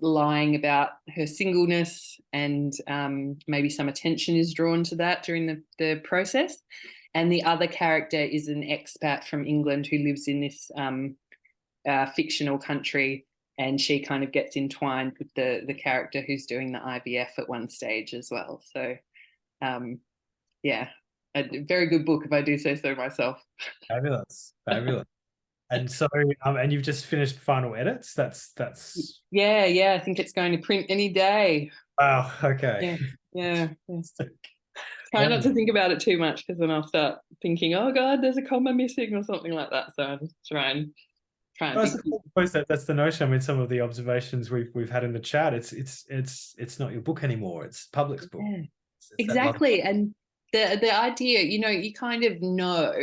lying about her singleness, and maybe some attention is drawn to that during the process. And the other character is an expat from England who lives in this fictional country, and she kind of gets entwined with the character who's doing the IVF at one stage as well. So, yeah, a very good book, if I do say so myself. Fabulous. And so, and you've just finished final edits. That's yeah. I think it's going to print any day. Wow. Okay. Yeah. Try not to think about it too much, because then I'll start thinking, oh God, there's a comma missing or something like that. So I just try and I suppose that's the notion. I mean, some of the observations we've had in the chat, it's not your book anymore. It's public's book. Yeah. Exactly. And the idea, you kind of know,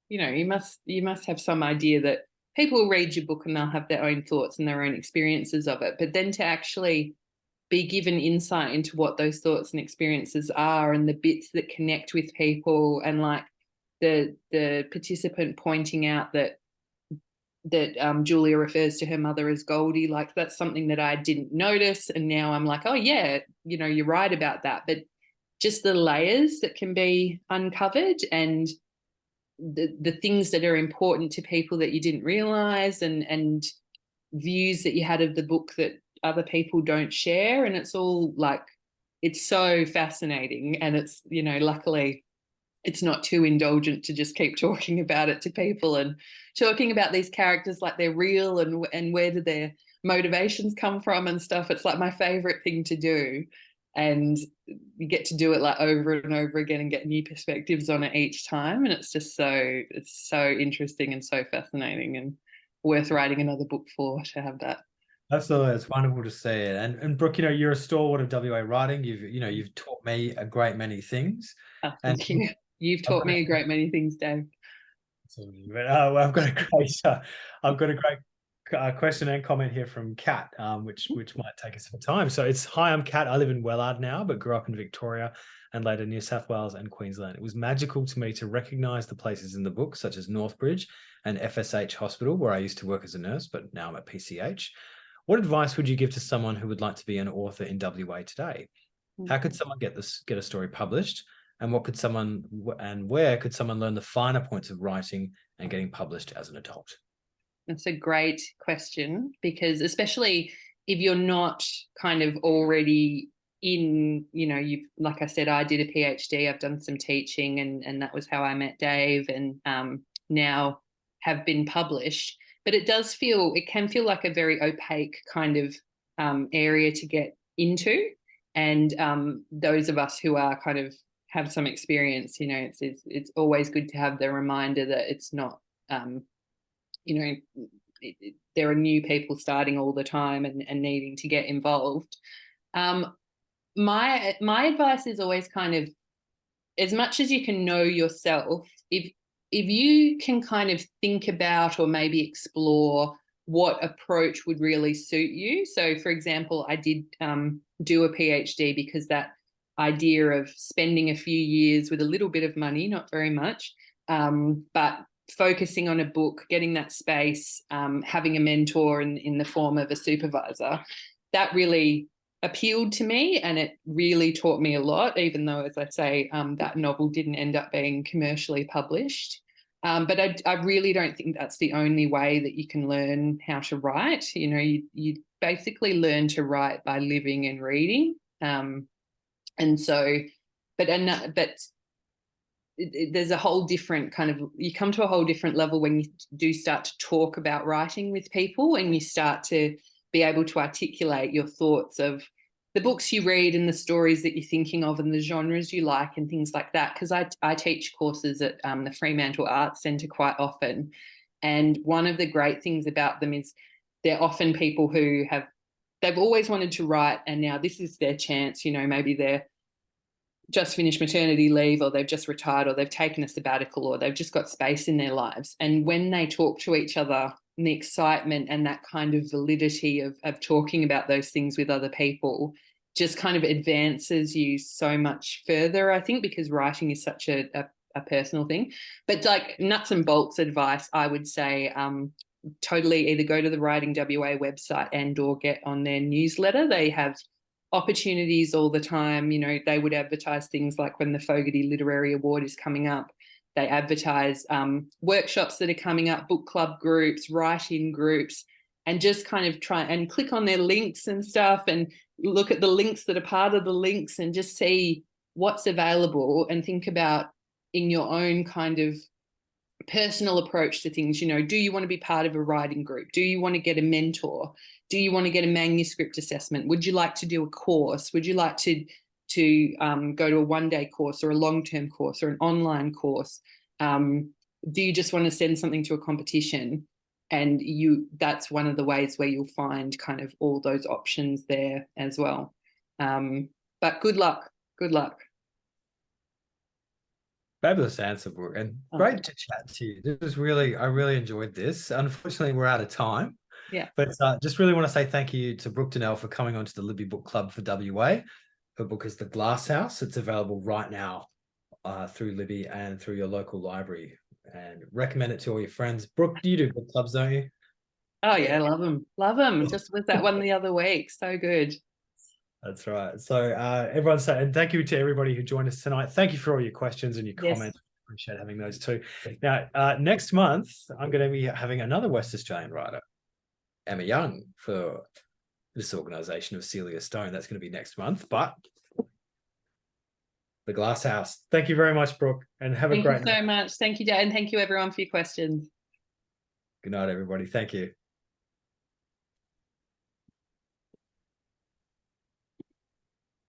you must have some idea that people will read your book and they'll have their own thoughts and their own experiences of it. But then to actually be given insight into what those thoughts and experiences are, and the bits that connect with people, and like the participant pointing out that Julia refers to her mother as Goldie, like that's something that I didn't notice, and now I'm like, oh yeah, you know, you're right about that. But just the layers that can be uncovered, and the things that are important to people that you didn't realize, and views that you had of the book that other people don't share. And it's all like, it's so fascinating. And it's, you know, luckily it's not too indulgent to just keep talking about it to people and talking about these characters like they're real, and where do their motivations come from and stuff. It's like my favorite thing to do. And you get to do it like over and over again and get new perspectives on it each time. And it's just it's so interesting and so fascinating, and worth writing another book for, to have that. Absolutely, it's wonderful to see it. And Brooke, you know, you're a stalwart of WA writing. You've taught me a great many things. Oh, And thank you. You've taught me a great many things, Dave. but I've got a great question and comment here from Kat, which might take us some time. So it's, hi, I'm Kat. I live in Wellard now, but grew up in Victoria and later New South Wales and Queensland. It was magical to me to recognise the places in the book, such as Northbridge and FSH Hospital, where I used to work as a nurse, but now I'm at PCH. What advice would you give to someone who would like to be an author in WA today? How could someone get a story published? And where could someone learn the finer points of writing and getting published as an adult? That's a great question, because especially if you're not kind of already in, you know, you've, like I said, I did a PhD, I've done some teaching, and that was how I met Dave, and now have been published. But it can feel like a very opaque kind of area to get into. And those of us who are kind of have some experience, you know, it's always good to have the reminder that it's not, you know, there are new people starting all the time and needing to get involved. My advice is always kind of, as much as you can know yourself, if you can kind of think about or maybe explore what approach would really suit you. So, for example, I did do a PhD because that idea of spending a few years with a little bit of money, not very much, but focusing on a book, getting that space, having a mentor in the form of a supervisor, that really appealed to me, and it really taught me a lot, even though, as I say, that novel didn't end up being commercially published. But I really don't think that's the only way that you can learn how to write. You know, you basically learn to write by living and reading. And so, but there's a whole different kind of, you come to a whole different level when you do start to talk about writing with people, and you start to be able to articulate your thoughts of the books you read and the stories that you're thinking of and the genres you like and things like that. Because I teach courses at the Fremantle Arts Centre quite often. And one of the great things about them is they're often people who they've always wanted to write, and now this is their chance. You know, maybe they're just finished maternity leave, or they've just retired, or they've taken a sabbatical, or they've just got space in their lives. And when they talk to each other, and the excitement and that kind of validity of talking about those things with other people just kind of advances you so much further, I think, because writing is such a personal thing. But like nuts and bolts advice, I would say totally either go to the Writing WA website and or get on their newsletter. They have opportunities all the time. You know, they would advertise things like when the Fogarty Literary Award is coming up, they advertise workshops that are coming up, book club groups, write-in groups, and just kind of try and click on their links and stuff and look at the links that are part of the links and just see what's available, and think about in your own kind of personal approach to things. You know, do you want to be part of a writing group? Do you want to get a mentor? Do you want to get a manuscript assessment? Would you like to do a course? Would you like to go to a one-day course or a long-term course or an online course? Do you just want to send something to a competition? And that's one of the ways where you'll find kind of all those options there as well. But good luck. Good luck. Fabulous answer, Brooke, and great to chat to you. I really enjoyed this. Unfortunately, we're out of time. Yeah. But just really want to say thank you to Brooke Dunnell for coming onto the Libby Book Club for WA. Her book is The Glass House. It's available right now through Libby and through your local library, and recommend it to all your friends. Brooke, you do book clubs, don't you? Oh yeah, love them. Love them. Just was that one the other week. So good. That's right. So everyone say, and thank you to everybody who joined us tonight. Thank you for all your questions and your Yes. comments. Appreciate having those too. Now, next month, I'm going to be having another West Australian writer, Emma Young, for this organisation of Celia Stone. That's going to be next month. But The Glass House. Thank you very much, Brooke, and have a great Thank you so much. Thank you, Dad, and thank you everyone for your questions. Good night, everybody. Thank you.